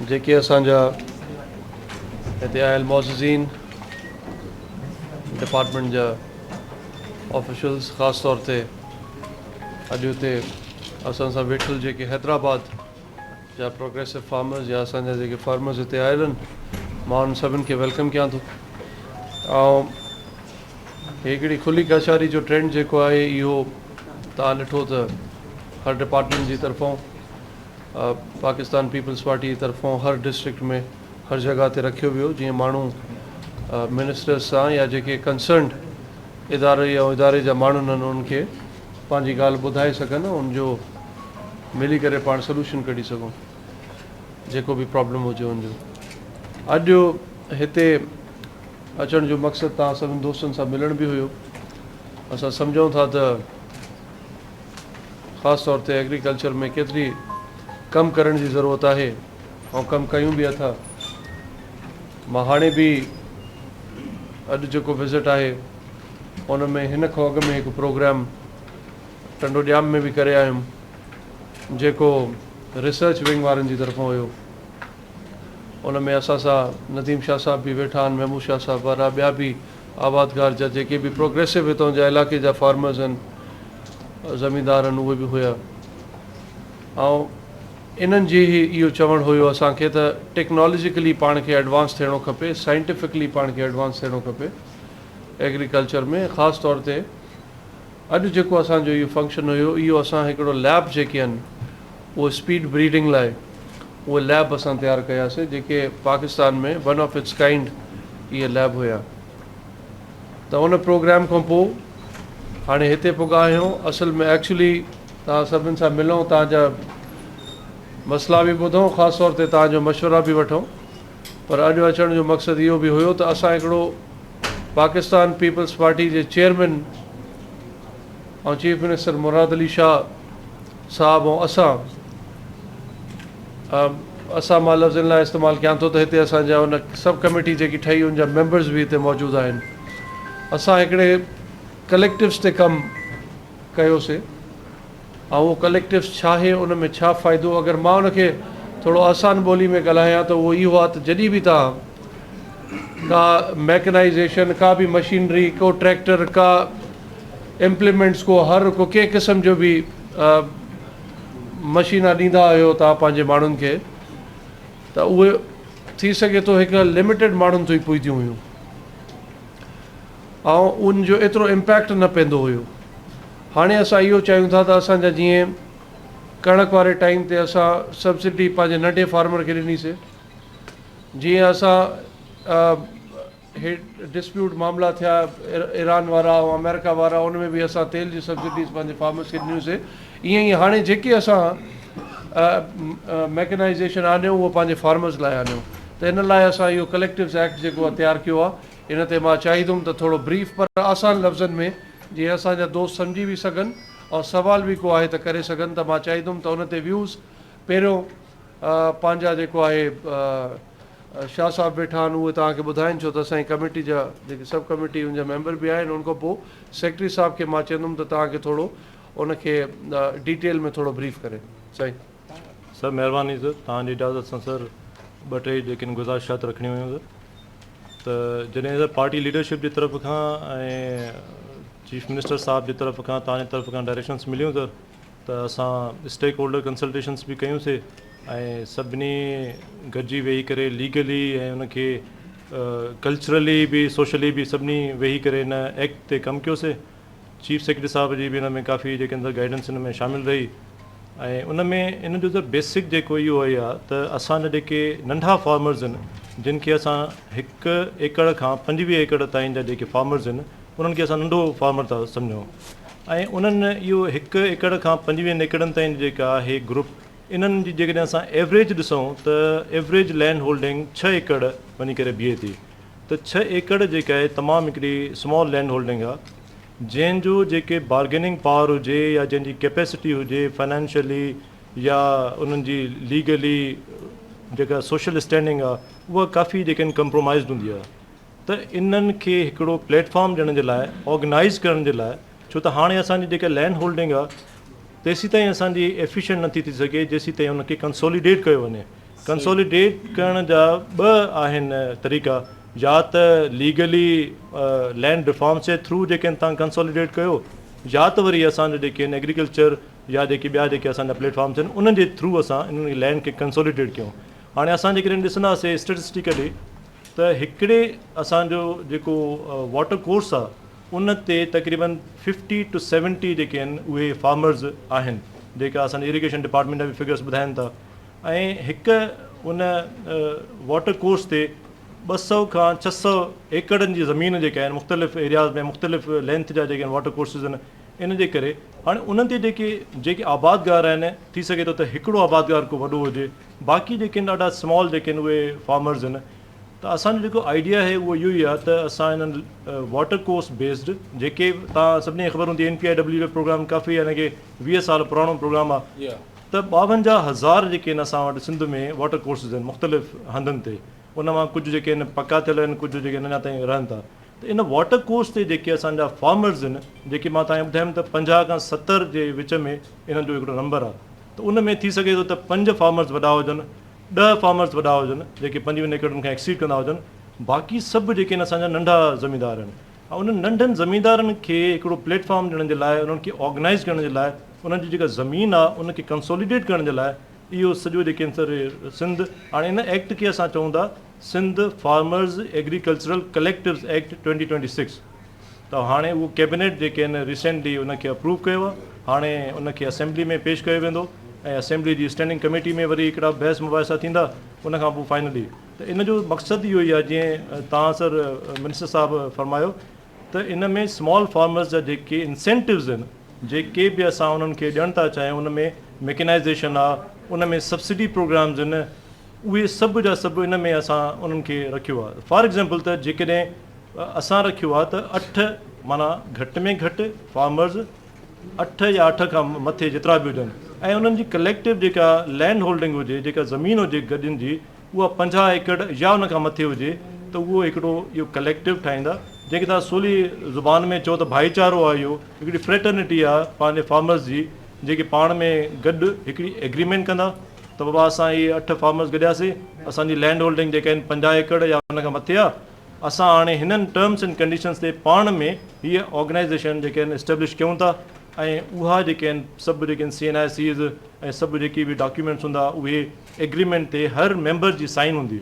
जेके असांजा हिते आयल मोअज़्ज़िज़ीन डिपार्टमेंट जा ऑफिशियल्स, ख़ासि तौर ते अॼु हुते असां सां वेठल जेके हैदराबाद जा प्रोग्रेसिव फार्मर्स या असांजा जेके फार्मर्स हिते आयल आहिनि, मां उन सभिनि खे वेलकम कयां थो। ऐं हिकिड़ी खुली कचारी जो ट्रेंड जेको आहे इहो तव्हां ॾिठो त हर डिपार्टमेंट जी तरफ़ों पाकिस्तान पीपल्स पार्टी जी तरफ़ों हर डिस्ट्रिक्ट में हर जगह ते रखियो वियो, जीअं माण्हू मिनिस्टर्स सां या जेके कंसर्न इदारे या इदारे जा माण्हू आहिनि उनखे पंहिंजी ॻाल्हि ॿुधाए सघनि, उनजो मिली करे पाण सोल्यूशन कढी सघूं जेको बि प्रॉब्लम हुजे उनजो। अॼु हिते अचण जो मक़सदु तव्हां सभिनि दोस्तनि सां मिलण बि हुयो। असां सम्झूं था त ख़ासि तौर ते एग्रीकल्चर में केतिरी कमु करण जी ज़रूरत आहे ऐं कमु कयूं बि अथा। मां हाणे बि अॼु जेको विज़िट आहे उन में हिन खां अॻु में हिकु प्रोग्राम टंडो ॼाम में बि करे आयुमि जेको रिसर्च विंग वारनि जी तरफ़ों हुयो। उन में असां सां नदीम शाह साहब बि वेठा आहिनि, महमूद शाह साहब वारा, ॿिया बि आबादगार जा जेके बि प्रोग्रेसिव हितां जा इलाइक़े जा फार्मर्स आहिनि, ज़मींदार आहिनि, उहे बि हुया। ऐं इन्हनि जी ई इहो चवणु हुयो असांखे त टेक्नोलॉजिकली पाण खे एडवांस थियणो खपे, साइंटिफिकली पाण खे एडवांस थियणो खपे एग्रीकल्चर में। ख़ासि तौर ते अॼु जेको असांजो इहो फंक्शन हुयो, इहो असां हिकिड़ो लैब जेके आहिनि उहो स्पीड ब्रीडिंग लाइ उहे लैब असां तयारु कयासीं, जेके पाकिस्तान में वन ऑफ इट्स काइंड इहे लैब हुया। त उन प्रोग्राम खां पोइ हाणे हिते पुॻा आहियूं। असल में एक्चुअली तव्हां सभिनि सां मिलूं, तव्हांजा मसइला बि ॿुधूं, ख़ासि तौर ते तव्हांजो मशवरा बि वठूं। पर अॼु अचण जो मक़सदु इहो बि हुयो त असां हिकिड़ो पाकिस्तान पीपल्स पार्टी जे चेयरमैन ऐं चीफ मिनिस्टर मुराद अली शाह साहब ऐं असां मां लफ़्ज़नि लाइ इस्तेमालु कयां थो त हिते असांजा उन सब कमेटी जेकी ठही उन जा मेंबर्स बि हिते मौजूदु आहिनि। असां हिकिड़े कलेक्टिव्स ते कमु कयोसीं ऐं उहो कलेक्टिव्स छा आहे, उन में छा फ़ाइदो। अगरि मां उनखे थोरो आसान ॿोली में ॻाल्हायां त उहो इहो आहे त जॾहिं बि तव्हां का मैकेनाइज़ेशन, का बि मशीनरी, को ट्रैक्टर, का इम्प्लीमेंट्स, को हर को कंहिं क़िस्म जो बि मशीना ॾींदा आहियो तव्हां पंहिंजे माण्हुनि खे, त उहे थी सघे थो हिकु लिमिटेड माण्हुनि ताईं पहुतियूं हुयूं ऐं उनजो एतिरो इम्पैक्ट न पवंदो हुयो। हाणे असां इहो चाहियूं था त असांजा जीअं कणक वारे टाइम ते असां सब्सिडी पंहिंजे नंढे फार्मर खे ॾिनीसीं, जीअं असां डिस्प्यूट मामला थिया ईरान वारा ऐं अमेरिका वारा, उन में बि असां तेल जी सब्सिडीज़ पंहिंजे फार्मर्स खे ॾिनियूंसीं। ईअं ई हाणे जेके असां मैकेनाइज़ेशन आणियूं उहो पंहिंजे फार्मर्स लाइ आणियूं। त इन लाइ असां इहो कलेक्टिव्स एक्ट जेको आहे तयारु कयो आहे। इन ते मां चाहींदुमि त थोरो ब्रीफ पर आसान लफ़्ज़नि में जीअं असांजा दोस्त सम्झी बि सघनि ऐं सवाल बि को आहे त करे सघनि, त मां चाहींदुमि त उन ते व्यूज़ पहिरियों पंहिंजा जेको आहे शाह साहब वेठा आहिनि उहे तव्हांखे ॿुधाइनि, छो त असांजी कमेटी जा जेके सब कमेटी उनजा मेंबर बि आहिनि। उनखां पोइ सेक्रेटरी साहब खे मां चवंदुमि त तव्हांखे थोरो उनखे डिटेल में थोरो ब्रीफ करे। साईं सर महिरबानी सर, तव्हांजी इजाज़त सां सर ॿ टे जेके गुज़ारिशात रखणी हुयूं सर। त जॾहिं सर पार्टी लीडरशिप जी तरफ़ खां ऐं चीफ मिनिस्टर साहब जी तरफ़ खां, तव्हांजी तरफ़ खां डायरेक्शन्स मिलियूं सर, त असां स्टेक होल्डर कंसल्टेशन्स बि कयूंसीं ऐं सभिनी गॾिजी वेही करे लीगली ऐं उनखे कल्चरली बि सोशली बि सभिनी वेही करे इन एक्ट ते कमु कयोसीं। चीफ सेक्रेटरी साहब जी बि हिन में काफ़ी जेके अंदरि गाइडेंस हिन में शामिलु रही ऐं उन में इन जो त बेसिक जेको इहो आहे त असांजा जेके नंढा फार्मर्स आहिनि, जिन खे असां 1 एकड़ खां 25 एकड़ ताईं जा जेके फार्मर्स आहिनि उन्हनि खे असां नंढो फार्मर था सम्झूं ऐं उन्हनि इहो 1 एकड़ खां 25 एकड़नि ताईं जेका आहे ग्रुप, इन्हनि जी जेकॾहिं असां एवरेज ॾिसूं त एवरेज लैंड होल्डिंग 6 एकड़ वञी करे बीहे थी। त 6 एकड़ जेका आहे तमामु हिकिड़ी स्मॉल लैंड होल्डिंग आहे, जंहिंजो जेके बार्गेनिंग पावर हुजे या जंहिंजी कैपेसिटी हुजे फाइनेंशियली या उन्हनि जी लीगली जेका सोशल स्टैंडिंग आहे उहा काफ़ी जेके आहिनि कंप्रोमाइज़ हूंदी आहे। त इन्हनि खे हिकिड़ो प्लेटफॉर्म ॾियण जे लाइ, ऑर्गेनाइज़ करण जे लाइ, छो त हाणे असांजी जेका लैंड होल्डिंग आहे तेसीं ताईं असांजी एफिशिएंट नथी थी सघे जेसीं ताईं उनखे कंसोलिडेट कयो वञे। कंसोलिडेट करण जा ॿ आहिनि तरीक़ा, या त लीगली लैंड रिफॉर्म्स जे थ्रू जेके आहिनि तव्हां कंसोलिडेट कयो, या त वरी असांजा जेके आहिनि एग्रीकल्चर या जेके ॿिया जेके असांजा प्लेटफॉर्म्स आहिनि उन्हनि जे थ्रू असां इन्हनि लैंड खे कंसोलिडेट कयूं। हाणे असां जेकॾहिं ॾिसंदासीं स्टेटिस्टिकली त हिकिड़े असांजो जेको वाटर कोर्स आहे उन ते तक़रीबन 50 to 70 जेके आहिनि उहे फार्मर्स आहिनि, जेका असांजे इरिगेशन डिपार्टमेंट जा बि फिगर्स ॿुधाइनि था। ऐं हिकु उन वाटर कोर्स ते 200 खां 600 एकड़नि जी ज़मीन जेके आहिनि मुख़्तलिफ़ एरियाज़ में मुख़्तलिफ़ लेंथ जा जेके आहिनि वाटर कोर्सिस आहिनि, इन जे करे हाणे उन्हनि ते जेके आबादगार आहिनि, थी सघे थो त हिकिड़ो आबादगार को वॾो हुजे, बाक़ी जेके आहिनि ॾाढा स्मॉल जेके आहिनि उहे फार्मर्स आहिनि। त असांजो जेको आइडिया आहे उहो इहो ई आहे त असां इन्हनि वाटर कोर्स बेस्ड जेके तव्हां सभिनी खे ख़बर हूंदी NPIW जो प्रोग्राम काफ़ी यानी कि 20 साल पुराणो प्रोग्राम आहे, त 52,000 जेके आहिनि असां वटि सिंध में वाटर कोर्सिस आहिनि मुख़्तलिफ़ हंधनि ते। उन मां कुझु जेके आहिनि पका थियल आहिनि, कुझु जेके अञा ताईं रहनि था। त इन वाटर कोर्स ते जेके असांजा फार्मर्स आहिनि, जेके मां तव्हांखे ॿुधायमि त 50 खां 70 जे विच में इन्हनि जो हिकिड़ो नंबर आहे, त उन में थी सघे थो त 5 फार्मर्स वॾा हुजनि, 10 फार्मर्स वॾा हुजनि जेके 5 एकड़नि खां एक्सीड कंदा हुजनि, बाक़ी सभु जेके आहिनि असांजा नंढा ज़मींदार आहिनि। ऐं उन्हनि नंढनि ज़मींदारनि खे हिकिड़ो प्लेटफॉर्म ॾियण जे लाइ, उन्हनि खे ऑर्गेनाइज़ करण जे लाइ, उन्हनि जी जेका ज़मीन आहे उनखे कंसोलिडेट करण जे लाइ इहो सॼो जेके आहिनि सर सिंध, हाणे इन एक्ट खे असां चऊं था Sindh farmers agricultural collectives act 2026। त हाणे उहो कैबिनेट जेके आहिनि रिसेंटली उनखे अप्रूव कयो आहे, हाणे उनखे असेंबली में पेश कयो वेंदो ऐं असेंबली जी स्टैंडिंग कमेटी में वरी हिकिड़ा बहस मुबाहिसा थींदा, उनखां पोइ फाइनली। त इन जो मक़सदु इहो ई आहे, जीअं तव्हां सर मिनिस्टर साहिबु फरमायो, त इन में स्मॉल फार्मर्स जा जेके इंसेंटिव्स आहिनि, जेके बि असां उन्हनि खे ॾियणु था चाहियूं, उन में मैकेनाइज़ेशन आहे, उन में सब्सिडी प्रोग्राम्स आहिनि, उहे सभु जा सभु इन में असां उन्हनि खे रखियो आहे। फॉर एग्ज़ाम्पल त जेकॾहिं असां रखियो आहे त 8 माना घटि में घटि फार्मर्स 8 या 8 खां मथे जेतिरा बि हुजनि, ऐं उन्हनि जी कलेक्टिव जेका लैंड होल्डिंग हुजे, जेका ज़मीन हुजे गॾियुनि जी, उहा 50 एकड़ या उन खां मथे हुजे, त उहो हिकिड़ो इहो कलेक्टिव ठाहींदा, जेके तव्हां सवली ज़ुबान में चओ त भाईचारो आहे, इहो हिकिड़ी फ्रेटर्निटी आहे पंहिंजे फार्मर्स जी, जेके पाण में गॾु हिकिड़ी एग्रीमेंट कंदा त बाबा असां इहे 8 फार्मर्स गॾियासीं, असांजी लैंड होल्डिंग जेके आहिनि 50 एकड़ या उन खां मथे आहे, असां हाणे हिननि टर्म्स एंड कंडीशन्स ते पाण में हीअ ऑर्गेनाइज़ेशन जेके आहिनि इस्टेब्लिश कयूं था, ऐं उहा जेके आहिनि सभु जेके आहिनि CNICs ऐं सभु जेकी बि डॉक्यूमेंट्स हूंदा उहे एग्रीमेंट ते हर मेंबर जी साइन हूंदी।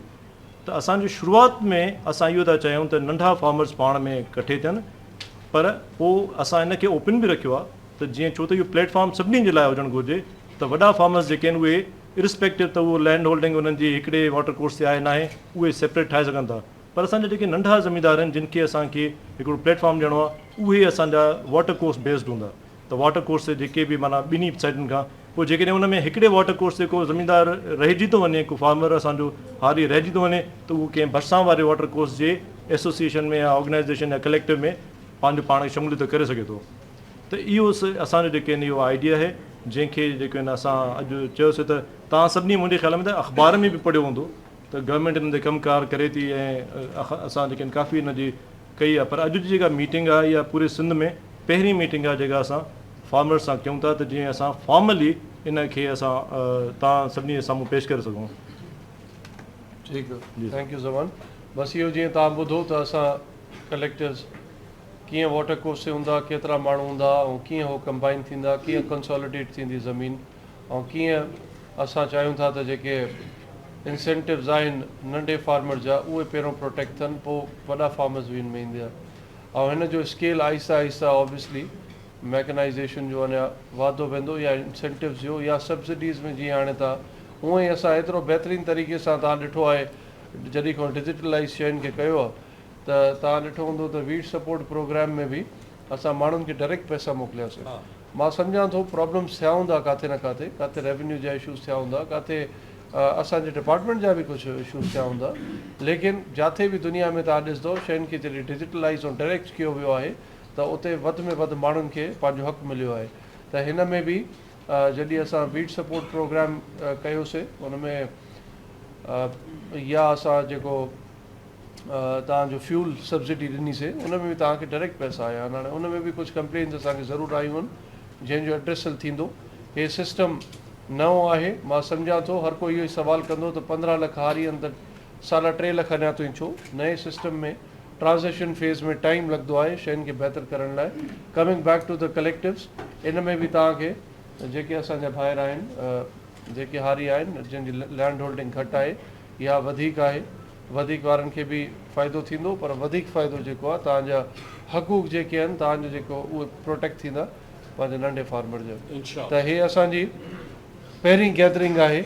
त असांजी शुरूआति में असां इहो था चाहियूं त नंढा फार्मर्स पाण में इकठे थियनि, पर पोइ असां इन खे ओपन बि रखियो आहे त जीअं छो त इहो प्लेटफॉर्म सभिनी जे लाइ हुजणु घुरिजे, त वॾा फार्मर्स जेके आहिनि उहे इरिस्पेक्टिव त उहो लैंड होल्डिंग उन्हनि जी हिकिड़े वाटर कोर्स ते आहे न आहे, उहे सेपरेट ठाहे सघनि था, पर असांजा जेके नंढा ज़मींदार आहिनि जिन खे असांखे हिकिड़ो प्लेटफॉर्म ॾियणो आहे, उहे असांजा वाटर कोर्स बेस्ड हूंदा। त वाटर कोर्स ते जेके बि माना ॿिन्ही साइडनि खां पोइ जेकॾहिं उन में हिकिड़े वाटर कोर्स ते को ज़मींदार रहिजी थो वञे, को फार्मर असांजो हारी रहिजी थो वञे, त उहो कंहिं भरिसां वारे वाटर कोर्स जे एसोसिएशन में या ऑर्गेनाइज़ेशन या कलेक्टिव में पंहिंजो पाण खे शमूलियत करे सघे थो। त इहो असांजो जेके आहिनि इहो आइडिया आहे, जंहिंखे जेके आहिनि असां अॼु चयोसीं त तव्हां सभिनी मुंहिंजे ख़्याल में त अख़बार में बि पढ़ियो हूंदो त गवर्नमेंट हिन ते कमकार करे थी, ऐं असां जेके आहिनि काफ़ी हिन जी कई आहे, पर अॼु जी जेका मीटिंग आहे इहा पूरे सिंध में पहिरीं मीटिंग आहे जेका असां फार्मर्स सां कयूं था, त जीअं असां फॉर्मली इन खे असां तव्हां सभिनी जे साम्हूं पेश करे सघूं। ठीकु आहे, थैंक यू ज़मान। बसि इहो जीअं तव्हां ॿुधो त असां कलेक्टर्स कीअं वाटर कोर्स ते हूंदा, केतिरा माण्हू हूंदा, ऐं कीअं उहो कंबाइन थींदा, कीअं कंसोलिडेट थींदी ज़मीन, ऐं कीअं असां चाहियूं था त जेके इंसेंटिव्स आहिनि नंढे फार्मर जा उहे पहिरियों प्रोटेक्ट थियनि, पोइ वॾा फार्मर्स बि हिन में ईंदा। ऐं हिन जो स्केल आहिस्ता आहिस्ता ऑब्वियसली मैकेनाइज़ेशन जो अञा वाधो वेंदो, या इंसेंटिव्स जो या सब्सिडीज़ में जीअं हाणे था, हूअं ई असां एतिरो बहितरीनु तरीक़े सां तव्हां ॾिठो आहे जॾहिं खां डिजिटलाइज़ शयुनि खे कयो आहे, त तव्हां ॾिठो हूंदो त वीट सपोर्ट प्रोग्राम में बि असां माण्हुनि खे डायरेक्ट पैसा मोकिलियासीं। मां सम्झां थो प्रॉब्लम्स थिया हूंदा किथे न किथे रेवेन्यू जा इशूज़ थिया हूंदा, किथे असांजे डिपार्टमेंट जा बि कुझु इशूज़ थिया हूंदा, लेकिन जिथे बि दुनिया में तव्हां ॾिसंदो शयुनि खे जॾहिं डिजिटलाइज़ ऐं डायरेक्ट कयो वियो आहे त उते वधि में वधि माण्हुनि खे पंहिंजो हक़ु मिलियो आहे। त हिन में बि जॾहिं असां वीट सपोर्ट प्रोग्राम कयोसीं, उन में या असां जेको तव्हांजो फ्यूल सब्सिडी ॾिनीसीं, उन में बि तव्हांखे डायरेक्ट पैसा आया आहिनि। हाणे उन में बि कुझु कंप्लेन्स असांखे ज़रूरु आयूं आहिनि जंहिंजो एड्रेसल थींदो। हे सिस्टम नओं आहे। मां सम्झां थो हर कोई इहो ई सवाल कंदो त 15 लाख हारी आहिनि त 3.5 लाख अञा ताईं छो। नए सिस्टम में ट्रांज़िशन फेज़ में टाइम लॻंदो आहे शयुनि खे बहितर करण लाइ। Coming back to the collectives, इन में बि तव्हांखे जेके असांजा ॿाहिरि आहिनि जेके हारी आहिनि जंहिंजी लैंड होल्डिंग घटि आहे या वधीक आहे, वधीक वारनि खे बि फ़ाइदो थींदो, पर वधीक फ़ाइदो जेको आहे तव्हांजा हक़ूक़ जेके आहिनि तव्हांजो जेको उहे प्रोटेक्ट थींदा पंहिंजे नंढे फार्मर जो। त इहे असांजी पहिरीं गैदरिंग आहे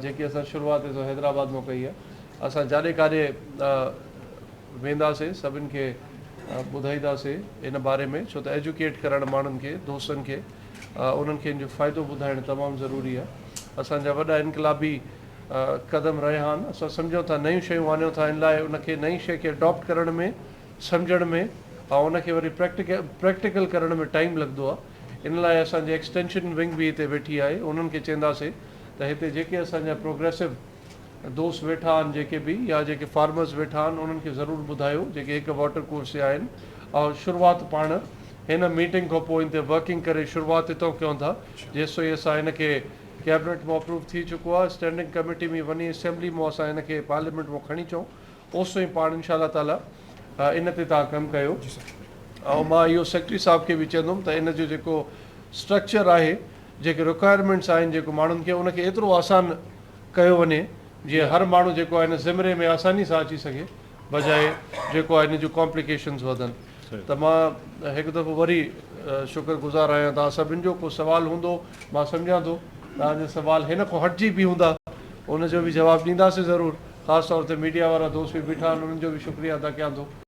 जेकी असां शुरूआति जो हैदराबाद में कई आहे। असां जाॾे काॾे वेंदासीं सभिनि खे ॿुधाईंदासीं इन बारे में, छो त एजुकेट करणु माण्हुनि खे, दोस्तनि खे, उन्हनि खे इन जो फ़ाइदो ॿुधाइणु तमामु ज़रूरी आहे। असांजा वॾा इनकलाबी क़दम रहिया आहिनि। असां सम्झूं था नयूं शयूं आणियूं था, इन लाइ उनखे नई शइ खे अडॉप्ट करण में, सम्झण में ऐं उनखे वरी प्रैक्टिकल करण में टाइम लॻंदो आहे। इन लाइ असांजे एक्सटेंशन विंग बि हिते वेठी आहे। उन्हनि खे चवंदासीं त हिते जेके असांजा प्रोग्रेसिव दोस्त वेठा आहिनि जेके बि, या जेके फार्मर्स वेठा आहिनि, उन्हनि खे ज़रूरु ॿुधायो जेके हिकु वाटर कोर्स जा आहिनि। ऐं शुरूआति पाण हिन मीटिंग खां पोइ हिते वर्किंग करे शुरूआति हितां कयूं था। जेसि ताईं असां हिनखे कैबिनेट में अप्रूव थी चुको आहे, स्टैंडिंग कमेटी में वञी असेंबली में असां हिनखे पार्लियामेंट में खणी अचूं, ओसि ताईं पाण इनशा ताला इन ते तव्हां कमु कयो। ऐं मां इहो सेक्रेटरी साहिब खे बि चवंदुमि त इन जो जेको स्ट्रक्चर आहे, जेके रिक्वायरमेंट्स आहिनि जेको माण्हुनि खे, उनखे एतिरो आसान कयो वञे जीअं हर माण्हू जेको आहे हिन ज़िमरे में आसानी सां अची सघे, बजाए जेको आहे इन जूं कॉम्प्लिकेशन्स वधनि। त मां हिकु दफ़ो वरी शुक्रगुज़ार आहियां। तव्हां सभिनि जो को सुवालु हूंदो, मां सम्झां थो तव्हांजा सुवाल हिन खां हटिजी बि हूंदा, उनजो बि जवाबु ॾींदासीं ज़रूरु। ख़ासि तौर ते मीडिया वारा दोस्त बि बीठा आहिनि, उन्हनि जो बि शुक्रिया अदा कयां थो।